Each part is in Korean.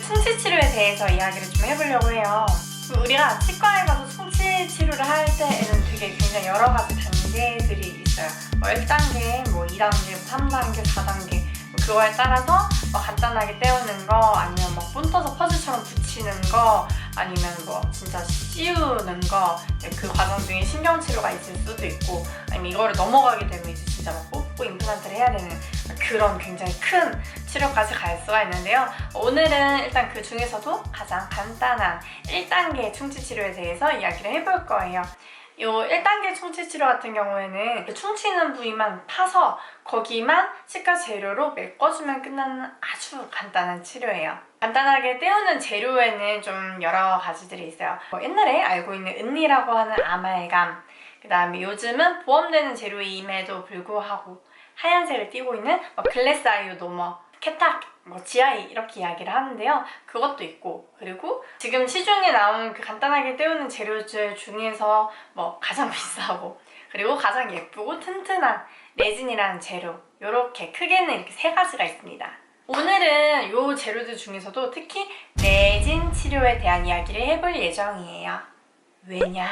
충치 치료에 대해서 이야기를 좀 해보려고 해요. 우리가 치과에 가서 충치 치료를 할 때에는 되게 굉장히 여러 가지 단계들이 있어요. 1단계, 2단계, 3단계, 4단계 그거에 따라서 간단하게 떼우는 거, 아니면 본떠서 퍼즐처럼 붙이는 거, 아니면 진짜 씌우는 거, 그 과정 중에 신경치료가 있을 수도 있고, 아니면 이거를 넘어가게 되면 이제 진짜 뽑고 임플란트를 해야 되는 그런 굉장히 큰 치료까지 갈 수가 있는데요. 오늘은 일단 그 중에서도 가장 간단한 1단계 충치 치료에 대해서 이야기를 해볼 거예요. 이 1단계 충치 치료 같은 경우에는 충치 있는 부위만 파서 거기만 치과 재료로 메꿔주면 끝나는 아주 간단한 치료예요. 간단하게 떼우는 재료에는 좀 여러 가지들이 있어요. 옛날에 알고 있는 은니라고 하는 아말감, 그 다음에 요즘은 보험되는 재료임에도 불구하고 하얀색을 띠고 있는 글래스 아이오노머, 케탁, GI 이렇게 이야기를 하는데요. 그것도 있고, 그리고 지금 시중에 나온 그 간단하게 떼우는 재료들 중에서 가장 비싸고, 그리고 가장 예쁘고 튼튼한 레진이라는 재료, 이렇게 크게는 이렇게 세 가지가 있습니다. 오늘은 이 재료들 중에서도 특히 레진 치료에 대한 이야기를 해볼 예정이에요. 왜냐?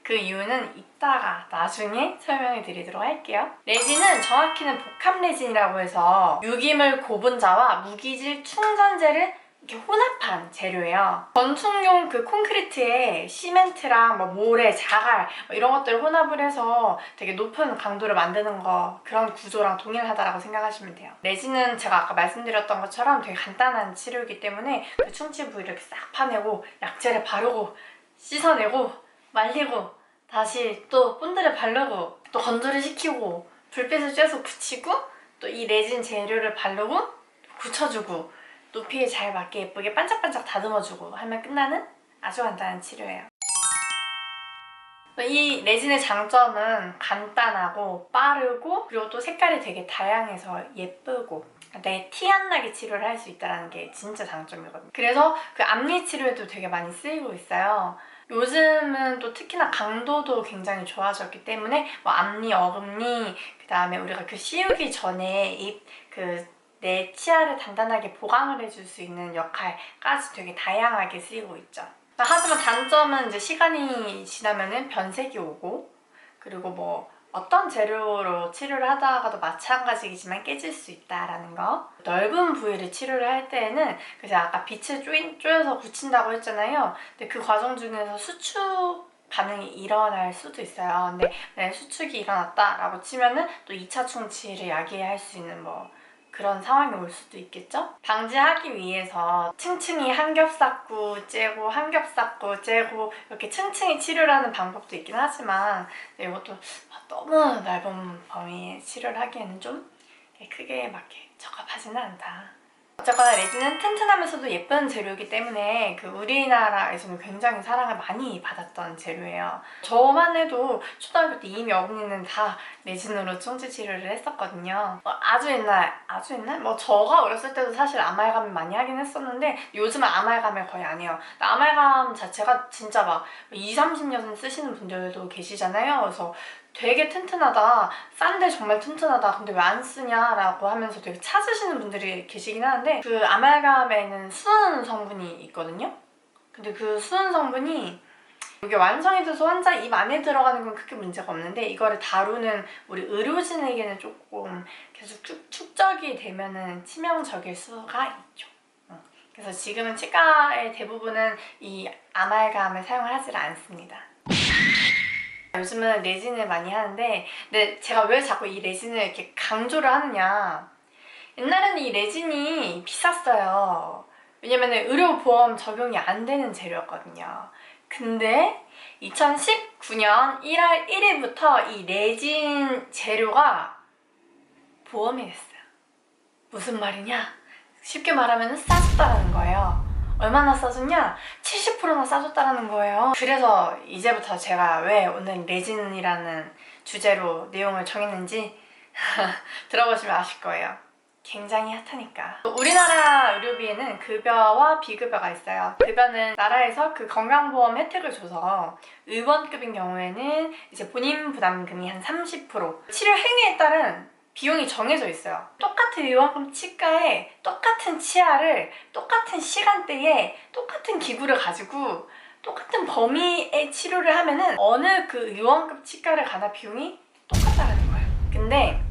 그 이유는 이따가 나중에 설명해 드리도록 할게요. 레진은 정확히는 복합 레진이라고 해서 유기물 고분자와 무기질 충전재를 이렇게 혼합한 재료예요. 건축용 그 콘크리트에 시멘트랑 모래, 자갈 이런 것들을 혼합을 해서 되게 높은 강도를 만드는 거, 그런 구조랑 동일하다고 생각하시면 돼요. 레진은 제가 아까 말씀드렸던 것처럼 되게 간단한 치료이기 때문에 그 충치 부위를 이렇게 싹 파내고 약재를 바르고 씻어내고 말리고 다시 또 본드를 바르고 또 건조를 시키고 불빛을 쬐서 굳히고 또 이 레진 재료를 바르고 굳혀주고 높이에 잘 맞게 예쁘게 반짝반짝 다듬어주고 하면 끝나는 아주 간단한 치료예요. 이 레진의 장점은 간단하고 빠르고, 그리고 또 색깔이 되게 다양해서 예쁘고 내 티 안 나게 치료를 할 수 있다는 게 진짜 장점이거든요. 그래서 그 앞니 치료에도 되게 많이 쓰이고 있어요. 요즘은 또 특히나 강도도 굉장히 좋아졌기 때문에 앞니, 어금니, 그 다음에 우리가 그 씌우기 전에 내 치아를 단단하게 보강을 해줄 수 있는 역할까지 되게 다양하게 쓰이고 있죠. 하지만 단점은 이제 시간이 지나면은 변색이 오고, 그리고 어떤 재료로 치료를 하다가도 마찬가지이지만 깨질 수 있다라는 거. 넓은 부위를 치료를 할 때에는 그래서 아까 빛을 쪼여서 붙인다고 했잖아요. 근데 그 과정 중에서 수축 반응이 일어날 수도 있어요. 근데 만약에 수축이 일어났다라고 치면은 또 2차 충치를 야기할 수 있는 그런 상황이 올 수도 있겠죠? 방지하기 위해서 층층이 한 겹 쌓고 째고 한 겹 쌓고 째고 이렇게 층층이 치료를 하는 방법도 있긴 하지만 이것도 너무 넓은 범위의 치료를 하기에는 좀 크게 맞게 적합하지는 않다. 어쨌거나 레진은 튼튼하면서도 예쁜 재료이기 때문에 우리나라에서는 굉장히 사랑을 많이 받았던 재료예요. 저만 해도 초등학교 때 이미 어금니는 다 레진으로 충치 치료를 했었거든요. 아주 옛날? 저가 어렸을 때도 사실 아말감을 많이 하긴 했었는데 요즘은 아말감을 거의 안 해요. 아말감 자체가 진짜 20, 30년 쓰시는 분들도 계시잖아요. 그래서 되게 튼튼하다, 싼데 정말 튼튼하다, 근데 왜 안 쓰냐라고 하면서 되게 찾으시는 분들이 계시긴 하는데, 그 아말감에는 수은 성분이 있거든요. 근데 그 수은 성분이 이게 완성이 돼서 환자 입 안에 들어가는 건 크게 문제가 없는데, 이거를 다루는 우리 의료진에게는 조금 계속 축적이 되면은 치명적일 수가 있죠. 그래서 지금은 치과의 대부분은 이 아말감을 사용을 하지 않습니다. 요즘은 레진을 많이 하는데, 근데 제가 왜 자꾸 이 레진을 이렇게 강조를 하느냐, 옛날에는 이 레진이 비쌌어요. 왜냐면 의료보험 적용이 안 되는 재료였거든요. 근데 2019년 1월 1일부터 이 레진 재료가 보험이 됐어요. 무슨 말이냐? 쉽게 말하면 싸졌다는 거예요. 얼마나 싸졌냐? 70%나 싸졌다는 거예요. 그래서 이제부터 제가 왜 오늘 레진이라는 주제로 내용을 정했는지 들어보시면 아실 거예요. 굉장히 핫하니까. 우리나라 의료비에는 급여와 비급여가 있어요. 급여는 나라에서 그 건강보험 혜택을 줘서 의원급인 경우에는 이제 본인 부담금이 한 30%, 치료 행위에 따른 비용이 정해져 있어요. 똑같은 요만큼 치과에 똑같은 치아를 똑같은 시간대에 똑같은 기구를 가지고 똑같은 범위의 치료를 하면은 어느 그 의원급 치과를 가나 비용이 똑같다는 거예요. 근데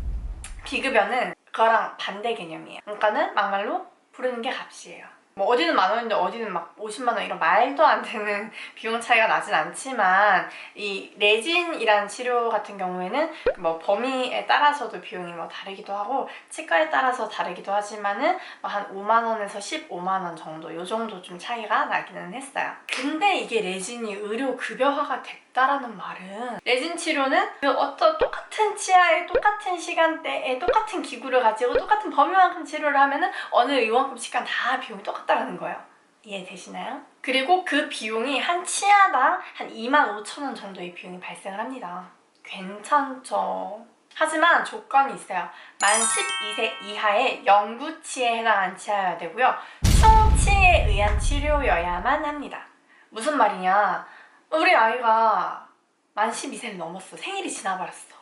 비급여는 그거랑 반대 개념이에요. 그러니까는 막말로 부르는 게 값이에요. 뭐 어디는 10,000원인데 어디는 막 50만 원 이런 말도 안 되는 비용 차이가 나진 않지만 이 레진이란 치료 같은 경우에는 뭐 범위에 따라서도 비용이 뭐 다르기도 하고 치과에 따라서 다르기도 하지만은 뭐 한 5만 원에서 15만 원 정도 요 정도 좀 차이가 나기는 했어요. 근데 이게 레진이 의료 급여화가 됐다라는 말은 레진 치료는 그 어떤 똑같은 치아에 똑같은 시간대에 똑같은 기구를 가지고 똑같은 범위만큼 치료를 하면은 어느 의원급 치과는 다 비용이 똑같다라는 거예요. 이해되시나요? 그리고 그 비용이 한 치아당 한 25,000원 정도의 비용이 발생을 합니다. 괜찮죠? 하지만 조건이 있어요. 만 12세 이하의 영구치에 해당한 치아여야 되고요. 충치에 의한 치료여야만 합니다. 무슨 말이냐? 우리 아이가 만 12세를 넘었어. 생일이 지나버렸어.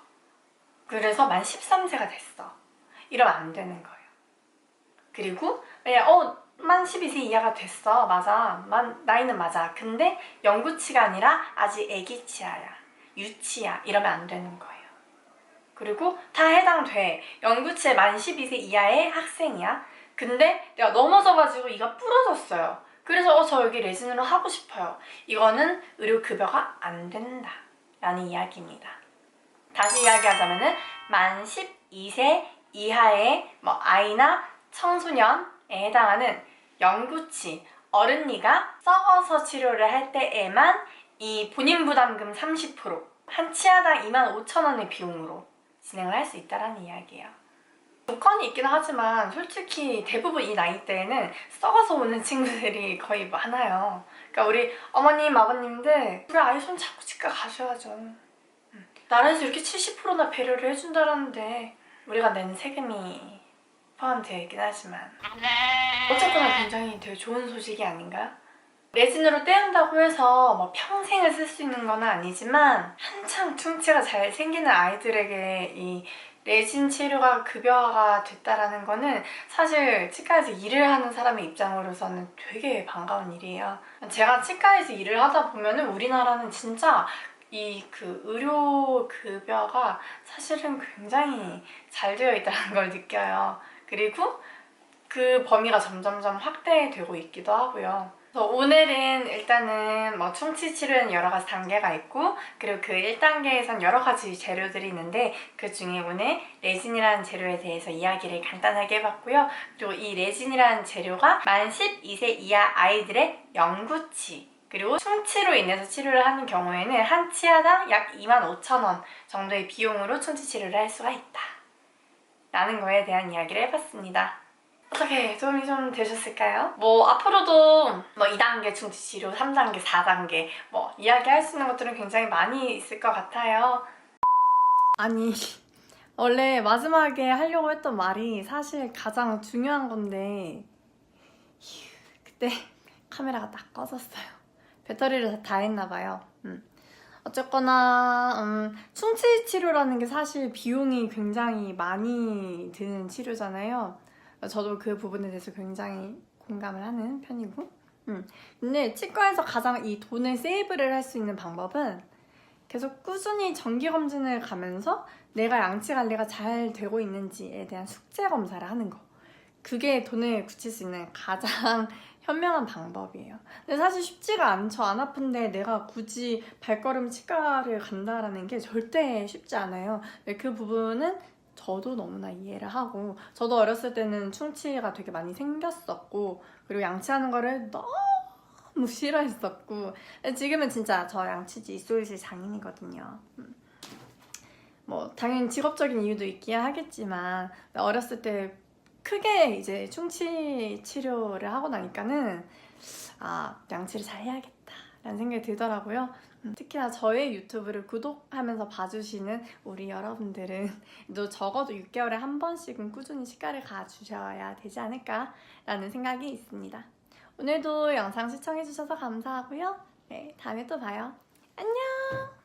그래서 만 13세가 됐어. 이러면 안 되는 거예요. 그리고 만 12세 이하가 됐어. 맞아. 나이는 맞아. 근데 영구치가 아니라 아직 애기 치아야. 유치야. 이러면 안 되는 거예요. 그리고 다 해당돼. 영구치에 만 12세 이하의 학생이야. 근데 내가 넘어져가지고 이가 부러졌어요. 그래서 저 여기 레진으로 하고 싶어요. 이거는 의료급여가 안 된다 라는 이야기입니다. 다시 이야기하자면은 만 12세 이하의 뭐 아이나 청소년에 해당하는 영구치 어른이가 썩어서 치료를 할 때에만 이 본인부담금 30% 한 치아당 25,000원의 비용으로 진행을 할 수 있다는 이야기예요. 조건이 있긴 하지만 솔직히 대부분 이 나이대에는 썩어서 오는 친구들이 거의 많아요. 그러니까 우리 어머님, 아버님들 우리 아이 손 잡고 치과 가셔야죠. 나라에서 이렇게 70%나 배려를 해준다는데 우리가 내는 세금이 포함되어 있긴 하지만 어쨌거나 굉장히 되게 좋은 소식이 아닌가요? 레진으로 떼운다고 해서 뭐 평생을 쓸 수 있는 건 아니지만 한창 충치가 잘 생기는 아이들에게 이 레진 치료가 급여화가 됐다라는 거는 사실 치과에서 일을 하는 사람의 입장으로서는 되게 반가운 일이에요. 제가 치과에서 일을 하다 보면은 우리나라는 진짜 이 그 의료 급여가 사실은 굉장히 잘 되어 있다는 걸 느껴요. 그리고 그 범위가 점점점 확대되고 있기도 하고요. 그래서 오늘은 일단은 뭐 충치 치료는 여러 가지 단계가 있고 그리고 그 1단계에선 여러 가지 재료들이 있는데 그 중에 오늘 레진이라는 재료에 대해서 이야기를 간단하게 해봤고요. 그리고 이 레진이라는 재료가 만 12세 이하 아이들의 영구치 그리고 충치로 인해서 치료를 하는 경우에는 한 치아당 약 25,000원 정도의 비용으로 충치 치료를 할 수가 있다 라는 거에 대한 이야기를 해봤습니다. 어떻게 도움이 좀 되셨을까요? 뭐 앞으로도 뭐 2단계 충치치료, 3단계, 4단계 뭐 이야기할 수 있는 것들은 굉장히 많이 있을 것 같아요. 아니 원래 마지막에 하려고 했던 말이 사실 가장 중요한 건데 그때 카메라가 딱 꺼졌어요. 배터리를 다 했나봐요. 어쨌거나 충치 치료라는 게 사실 비용이 굉장히 많이 드는 치료잖아요. 저도 그 부분에 대해서 굉장히 공감을 하는 편이고 근데 치과에서 가장 이 돈을 세이브를 할 수 있는 방법은 계속 꾸준히 정기검진을 가면서 내가 양치 관리가 잘 되고 있는지에 대한 숙제 검사를 하는 거 그게 돈을 굳힐 수 있는 가장 현명한 방법이에요. 근데 사실 쉽지가 않죠. 안 아픈데 내가 굳이 발걸음 치과를 간다라는 게 절대 쉽지 않아요. 그 부분은 저도 너무나 이해를 하고 저도 어렸을 때는 충치가 되게 많이 생겼었고 그리고 양치하는 거를 너무 싫어했었고 지금은 진짜 저 양치지 입술실 장인이거든요. 뭐 당연히 직업적인 이유도 있긴 하겠지만 어렸을 때 크게 이제 충치 치료를 하고 나니까는 양치를 잘 해야겠다 라는 생각이 들더라고요. 특히나 저의 유튜브를 구독하면서 봐주시는 우리 여러분들은 또 적어도 6개월에 한 번씩은 꾸준히 치과를 가주셔야 되지 않을까 라는 생각이 있습니다. 오늘도 영상 시청해주셔서 감사하고요. 네, 다음에 또 봐요. 안녕!